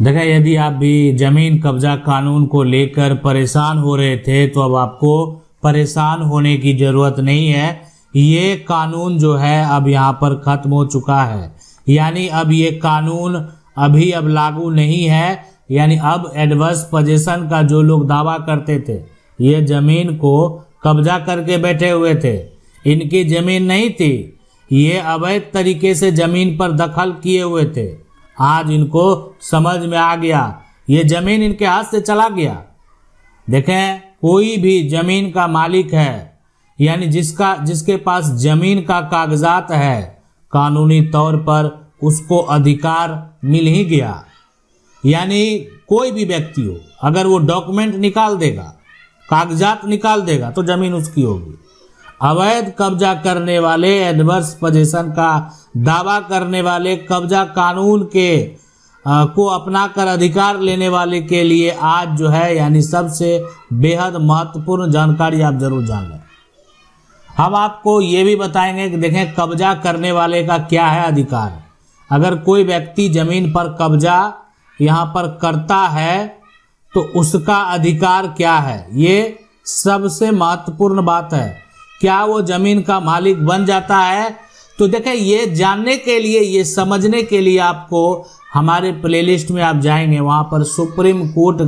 देखा, यदि आप भी जमीन कब्जा कानून को लेकर परेशान हो रहे थे तो अब आपको परेशान होने की जरूरत नहीं है। ये कानून जो है अब यहाँ पर खत्म हो चुका है, यानी अब ये कानून अब लागू नहीं है। यानी अब एडवर्स पोजीशन का जो लोग दावा करते थे, ये जमीन को कब्जा करके बैठे हुए थे, इनकी जमीन नहीं थी, ये अवैध तरीके से जमीन पर दखल किए हुए थे। आज इनको समझ में आ गया, ये जमीन इनके हाथ से चला गया। देखें, कोई भी जमीन का मालिक है, यानी जिसके पास जमीन का कागजात है, कानूनी तौर पर उसको अधिकार मिल ही गया। यानी कोई भी व्यक्ति हो, अगर वो डॉक्यूमेंट निकाल देगा, कागजात निकाल देगा, तो जमीन उसकी होगी। अवैध कब्जा करने वाले, एडवर्स पोजीशन का दावा करने वाले, कब्जा कानून के को अपनाकर अधिकार लेने वाले के लिए आज जो है, यानी सबसे बेहद महत्वपूर्ण जानकारी आप जरूर जान लें। हम आपको ये भी बताएंगे कि देखें, कब्जा करने वाले का क्या है अधिकार। अगर कोई व्यक्ति जमीन पर कब्जा यहाँ पर करता है तो उसका अधिकार क्या है, ये सबसे महत्वपूर्ण बात है। क्या वो जमीन का मालिक बन जाता है? तो देखें, ये जानने के लिए, ये समझने के लिए आपको हमारे प्लेलिस्ट में आप जाएंगे, वहाँ पर सुप्रीम कोर्ट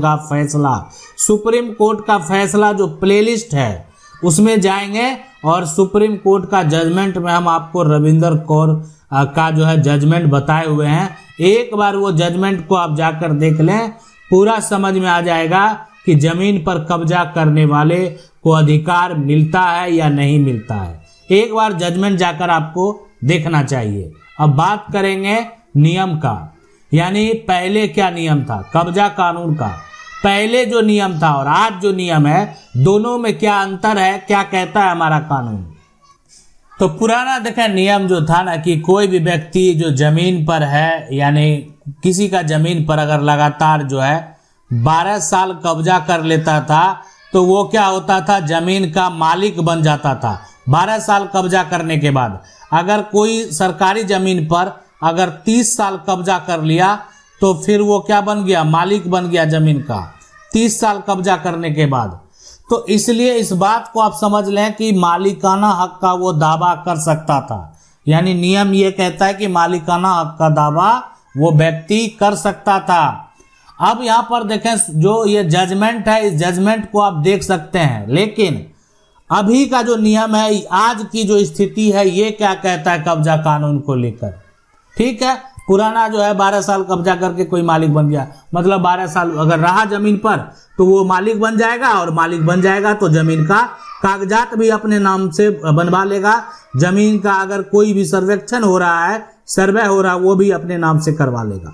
का फैसला जो प्लेलिस्ट है उसमें जाएंगे और सुप्रीम कोर्ट का जजमेंट में हम आपको रविंदर कौर का जो है जजमेंट बताए हुए हैं। एक बार वो जजमेंट को आप जाकर देख लें, पूरा समझ में आ जाएगा कि जमीन पर कब्जा करने वाले को अधिकार मिलता है या नहीं मिलता है। एक बार जजमेंट जाकर आपको देखना चाहिए। अब बात करेंगे नियम का, यानी पहले क्या नियम था कब्जा कानून का। पहले जो नियम था और आज जो नियम है, दोनों में क्या अंतर है, क्या कहता है हमारा कानून। तो पुराना देखा नियम जो था ना, कि कोई भी व्यक्ति जो जमीन पर है, यानी किसी का जमीन पर अगर लगातार जो है 12 साल कब्जा कर लेता था, तो वो क्या होता था, जमीन का मालिक बन जाता था। 12 साल कब्जा करने के बाद अगर कोई सरकारी जमीन पर अगर 30 साल कब्जा कर लिया, तो फिर वो क्या बन गया, मालिक बन गया जमीन का 30 साल कब्जा करने के बाद। तो इसलिए इस बात को आप समझ लें कि मालिकाना हक का वो दावा कर सकता था। यानी नियम ये कहता है कि मालिकाना हक का दावा वो व्यक्ति कर सकता था। अब यहाँ पर देखें, जो ये जजमेंट है, इस जजमेंट को आप देख सकते हैं, लेकिन अभी का जो नियम है, आज की जो स्थिति है, ये क्या कहता है कब्जा कानून को लेकर। ठीक है, पुराना जो है 12 साल कब्जा करके कोई मालिक बन गया, मतलब 12 साल अगर रहा जमीन पर तो वो मालिक बन जाएगा, और मालिक बन जाएगा तो जमीन का कागजात भी अपने नाम से बनवा लेगा। जमीन का अगर कोई भी सर्वेक्षण हो रहा है, सर्वे हो रहा है, वो भी अपने नाम से करवा लेगा।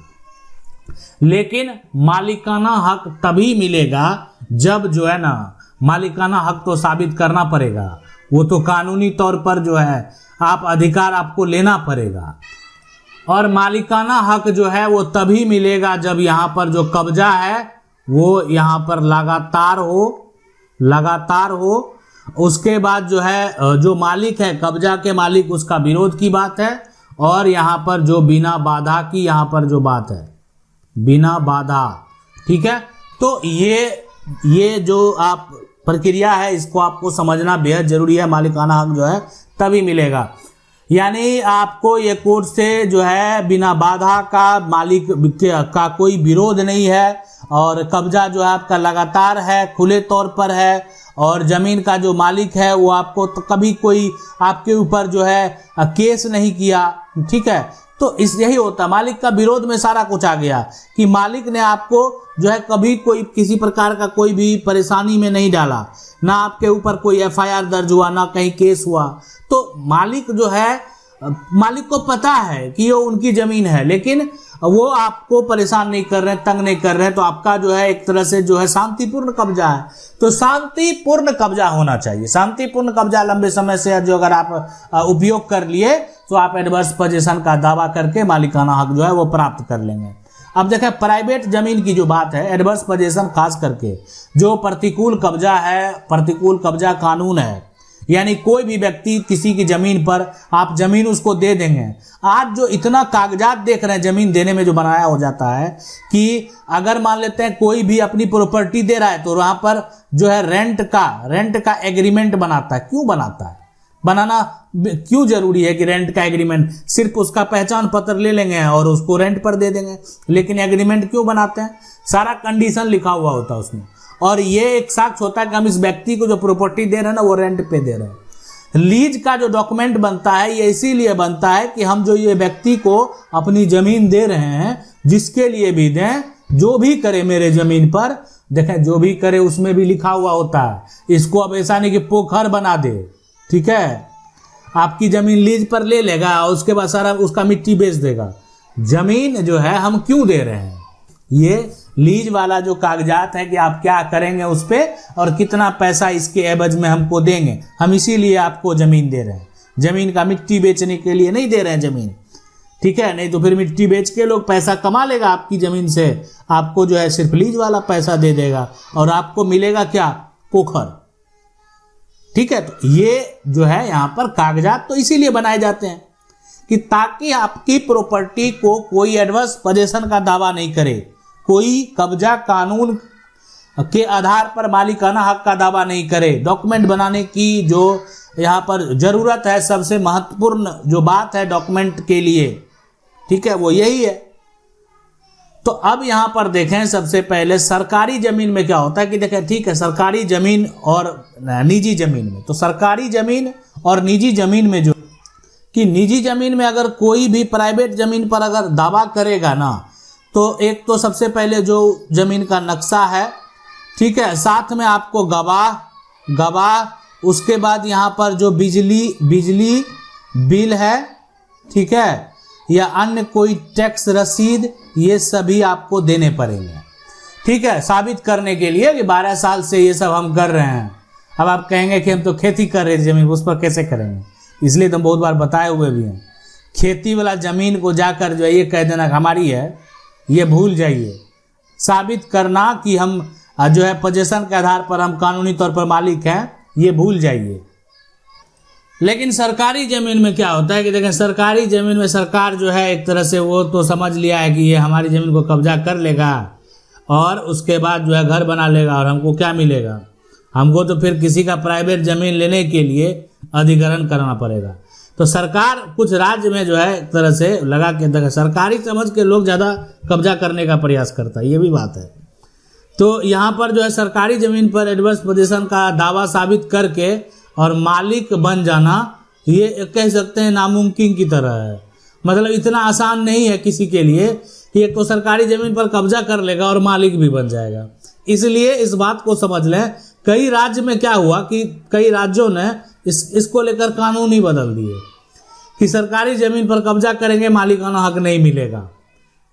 लेकिन मालिकाना हक तभी मिलेगा जब जो है ना, मालिकाना हक तो साबित करना पड़ेगा, वो तो कानूनी तौर पर जो है आप अधिकार आपको लेना पड़ेगा। और मालिकाना हक जो है वो तभी मिलेगा जब यहाँ पर जो कब्जा है वो यहाँ पर लगातार हो। उसके बाद जो है जो मालिक है, कब्जा के मालिक, उसका विरोध की बात है। और यहाँ पर जो बिना बाधा की यहाँ पर जो बात है, बिना बाधा। ठीक है, तो ये जो आप प्रक्रिया है, इसको आपको समझना बेहद जरूरी है। मालिकाना हक जो है तभी मिलेगा, यानी आपको ये कोर्ट से जो है बिना बाधा का मालिक का कोई विरोध नहीं है, और कब्जा जो है आपका लगातार है, खुले तौर पर है, और जमीन का जो मालिक है वो आपको तो कभी कोई आपके ऊपर जो है केस नहीं किया। ठीक है, तो यही होता, मालिक का विरोध में सारा कुछ आ गया कि मालिक ने आपको जो है कभी कोई किसी प्रकार का कोई भी परेशानी में नहीं डाला, ना आपके ऊपर कोई FIR दर्ज हुआ, ना कहीं केस हुआ। तो मालिक जो है, मालिक को पता है कि ये उनकी जमीन है, लेकिन वो आपको परेशान नहीं कर रहे हैं, तंग नहीं कर रहे हैं, तो आपका जो है एक तरह से जो है शांतिपूर्ण कब्जा है। तो शांतिपूर्ण कब्जा होना चाहिए। शांतिपूर्ण कब्जा लंबे समय से जो अगर आप उपयोग कर लिए, तो आप एडवर्स पोजीशन का दावा करके मालिकाना हक जो है वो प्राप्त कर लेंगे। अब देखें, प्राइवेट जमीन की जो बात है, एडवर्स पोजीशन खास करके जो प्रतिकूल कब्जा है, प्रतिकूल कब्जा कानून है, यानी कोई भी व्यक्ति किसी की जमीन पर आप जमीन उसको दे देंगे। आज जो इतना कागजात देख रहे हैं जमीन देने में जो बनाया हो जाता है कि अगर मान लेते हैं कोई भी अपनी प्रॉपर्टी दे रहा है तो वहां पर जो है रेंट का एग्रीमेंट बनाता है। क्यों बनाता है? बनाना क्यों जरूरी है कि रेंट का एग्रीमेंट? सिर्फ उसका पहचान पत्र ले लेंगे और उसको रेंट पर दे देंगे, लेकिन एग्रीमेंट क्यों बनाते हैं? सारा कंडीशन लिखा हुआ होता है उसमें, और ये एक साक्ष्य होता है कि हम इस व्यक्ति को जो प्रॉपर्टी दे रहे हैं ना वो रेंट पे दे रहे हैं। लीज का जो डॉक्यूमेंट बनता है ये इसीलिए बनता है कि हम जो ये व्यक्ति को अपनी जमीन दे रहे हैं, जिसके लिए भी दें, जो भी करे मेरे जमीन पर, देखें जो भी करे उसमें भी लिखा हुआ होता है। इसको अब ऐसा नहीं कि पोखर बना दे, ठीक है, आपकी जमीन लीज पर ले लेगा और उसके बाद सारा उसका मिट्टी बेच देगा। जमीन जो है हम क्यों दे रहे हैं, ये लीज वाला जो कागजात है कि आप क्या करेंगे उस पे और कितना पैसा इसके एवज में हमको देंगे, हम इसीलिए आपको जमीन दे रहे हैं। जमीन का मिट्टी बेचने के लिए नहीं दे रहे हैं जमीन, ठीक है, नहीं तो फिर मिट्टी बेच के लोग पैसा कमा लेगा आपकी जमीन से, आपको जो है सिर्फ लीज वाला पैसा दे देगा और आपको मिलेगा क्या? पोखर, ठीक है। तो ये जो है यहाँ पर कागजात तो इसीलिए बनाए जाते हैं कि ताकि आपकी प्रॉपर्टी को कोई एडवर्स पोजीशन का दावा नहीं करे, कोई कब्जा कानून के आधार पर मालिकाना हक का दावा नहीं करे। डॉक्यूमेंट बनाने की जो यहाँ पर जरूरत है, सबसे महत्वपूर्ण जो बात है डॉक्यूमेंट के लिए, ठीक है, वो यही है। तो अब यहाँ पर देखें सबसे पहले सरकारी जमीन में क्या होता है कि देखें, ठीक है, सरकारी जमीन और निजी जमीन में, तो सरकारी जमीन और निजी जमीन में जो कि निजी जमीन में अगर कोई भी प्राइवेट जमीन पर अगर दावा करेगा ना, तो एक तो सबसे पहले जो जमीन का नक्शा है, ठीक है, साथ में आपको गवाह, उसके बाद यहाँ पर जो बिजली बिल है, ठीक है, या अन्य कोई टैक्स रसीद, ये सभी आपको देने पड़ेंगे, ठीक है, साबित करने के लिए कि 12 साल से ये सब हम कर रहे हैं। अब आप कहेंगे कि हम तो खेती कर रहे थे जमीन, उस पर कैसे करेंगे? इसलिए तो बहुत बार बताए हुए भी हैं, खेती वाला जमीन को जाकर जो है ये कह देना हमारी है, ये भूल जाइए। साबित करना कि हम जो है पोजीशन के आधार पर हम कानूनी तौर पर मालिक हैं, ये भूल जाइए। लेकिन सरकारी जमीन में क्या होता है कि देखें, सरकारी जमीन में सरकार जो है एक तरह से वो तो समझ लिया है कि ये हमारी जमीन को कब्जा कर लेगा और उसके बाद जो है घर बना लेगा और हमको क्या मिलेगा? हमको तो फिर किसी का प्राइवेट जमीन लेने के लिए अधिग्रहण करना पड़ेगा। तो सरकार कुछ राज्य में जो है एक तरह से लगा के देखें, सरकारी समझ के लोग ज़्यादा कब्जा करने का प्रयास करता है, ये भी बात है। तो यहाँ पर जो है सरकारी जमीन पर एडवर्स पोजीशन का दावा साबित करके और मालिक बन जाना, ये कह सकते हैं नामुमकिन की तरह है। मतलब इतना आसान नहीं है किसी के लिए कि एक तो सरकारी जमीन पर कब्जा कर लेगा और मालिक भी बन जाएगा। इसलिए इस बात को समझ लें, कई राज्य में क्या हुआ कि कई राज्यों ने इसको लेकर कानून ही बदल दिए कि सरकारी जमीन पर कब्जा करेंगे मालिकाना हक नहीं मिलेगा।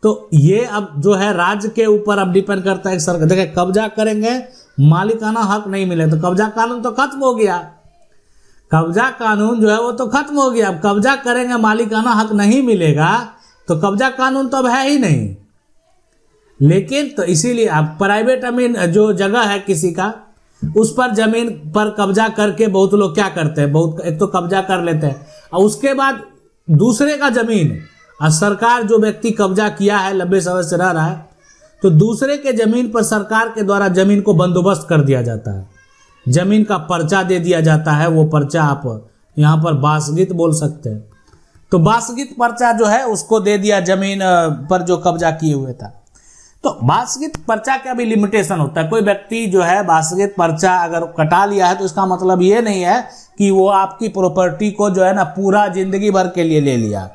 तो ये अब जो है राज्य के ऊपर अब डिपेंड करता है। सरकार देखिए, कब्जा करेंगे मालिकाना हक नहीं मिले तो कब्जा कानून तो खत्म हो गया, कब्जा कानून जो है वो तो खत्म हो गया। अब कब्जा करेंगे मालिकाना हक नहीं मिलेगा तो कब्जा कानून तो अब है ही नहीं। लेकिन तो इसीलिए अब प्राइवेट जमीन जो जगह है किसी का, उस पर जमीन पर कब्जा करके बहुत लोग क्या करते हैं, बहुत एक तो कब्जा कर लेते हैं और उसके बाद दूसरे का जमीन, और सरकार जो व्यक्ति कब्जा किया है लंबे समय से रह रहा है, तो दूसरे के जमीन पर सरकार के द्वारा जमीन को बंदोबस्त कर दिया जाता है, जमीन का पर्चा दे दिया जाता है। वो पर्चा आप यहाँ पर बासगित बोल सकते हैं। तो बासगित पर्चा जो है उसको दे दिया जमीन पर जो कब्जा किए हुए था। तो बासगित पर्चा का भी लिमिटेशन होता है। कोई व्यक्ति जो है बासगित पर्चा अगर कटा लिया है तो इसका मतलब ये नहीं है कि वो आपकी प्रॉपर्टी को जो है ना पूरा जिंदगी भर के लिए ले लिया।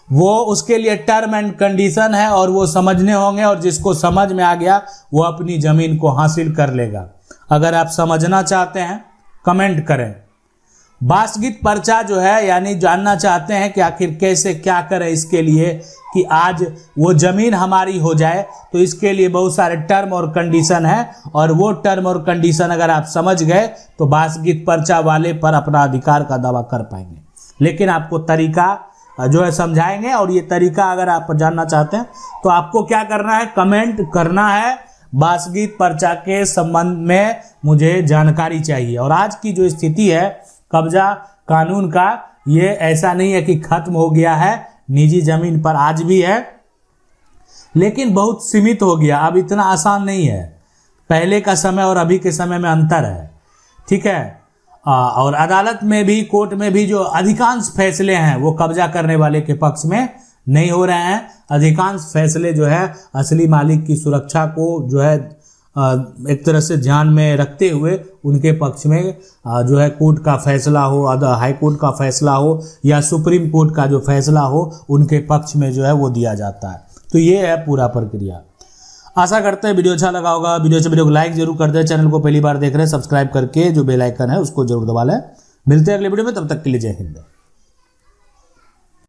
वो उसके लिए टर्म एंड कंडीशन है और वो समझने होंगे, और जिसको समझ में आ गया वो अपनी जमीन को हासिल कर लेगा। अगर आप समझना चाहते हैं कमेंट करें। बासगित पर्चा जो है यानी जानना चाहते हैं कि आखिर कैसे क्या करें इसके लिए कि आज वो जमीन हमारी हो जाए, तो इसके लिए बहुत सारे टर्म और कंडीशन है, और वो टर्म और कंडीशन अगर आप समझ गए तो बासगित पर्चा वाले पर अपना अधिकार का दावा कर पाएंगे। लेकिन आपको तरीका जो है समझाएंगे, और ये तरीका अगर आप जानना चाहते हैं तो आपको क्या करना है, कमेंट करना है बासगित पर्चा के संबंध में मुझे जानकारी चाहिए। और आज की जो स्थिति है कब्जा कानून का ये ऐसा नहीं है कि खत्म हो गया है, निजी जमीन पर आज भी है, लेकिन बहुत सीमित हो गया, अब इतना आसान नहीं है। पहले का समय और अभी के समय में अंतर है, ठीक है। और अदालत में भी, कोर्ट में भी जो अधिकांश फैसले हैं वो कब्जा करने वाले के पक्ष में नहीं हो रहे हैं। अधिकांश फैसले जो है असली मालिक की सुरक्षा को जो है एक तरह से ध्यान में रखते हुए उनके पक्ष में जो है कोर्ट का फैसला हो, हाई कोर्ट का फैसला हो या सुप्रीम कोर्ट का जो फैसला हो, उनके पक्ष में जो है वो दिया जाता है। तो ये है पूरा प्रक्रिया। आशा करते हैं वीडियो अच्छा लगा होगा। वीडियो को लाइक जरूर कर दें। चैनल को पहली बार देख रहे हैं सब्सक्राइब करके जो बेल आइकन है उसको जरूर दबा लें। मिलते हैं अगले वीडियो में, तब तक के लिए जय हिंद।